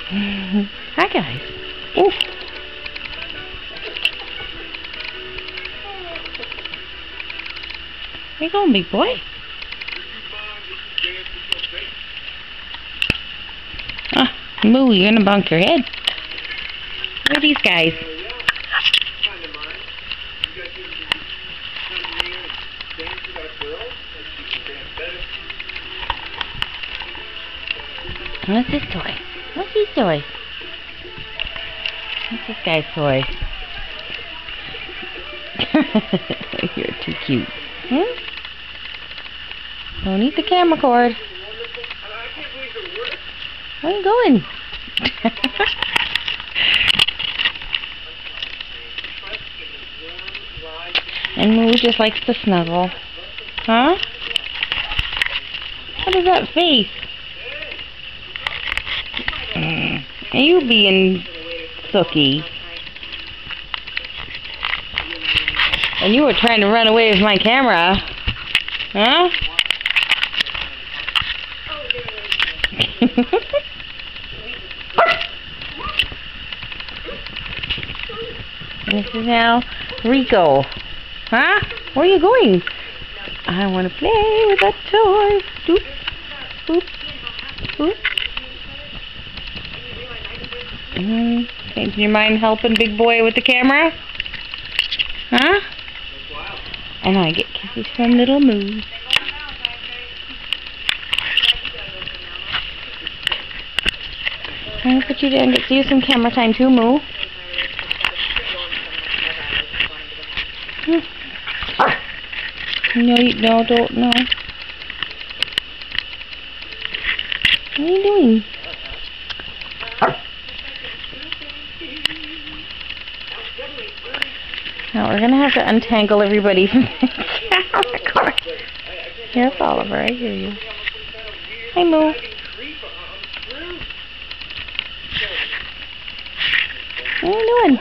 Hi guys. Oof. Where you going, big boy? Moo, you're gonna bonk your head. Where are these guys? What's this toy? What's his toy? What's this guy's toy? You're too cute. Hmm? Don't eat the camera cord. Where are you going? And Moo just likes to snuggle. Huh? What is that face? Are you being sooky? And you were trying to run away with my camera. Huh? This is now Rico. Huh? Where are you going? I want to play with that toy. Doop, boop, boop. Change your mind helping big boy with the camera? Huh? And I get kisses from little Moo. I'm going to put you down and get you some camera time too, Moo. No, don't, no. What are you doing? Now we're going to have to untangle everybody from the camera cord. Yes, Oliver, I hear you. Hi, Moo. What are you doing?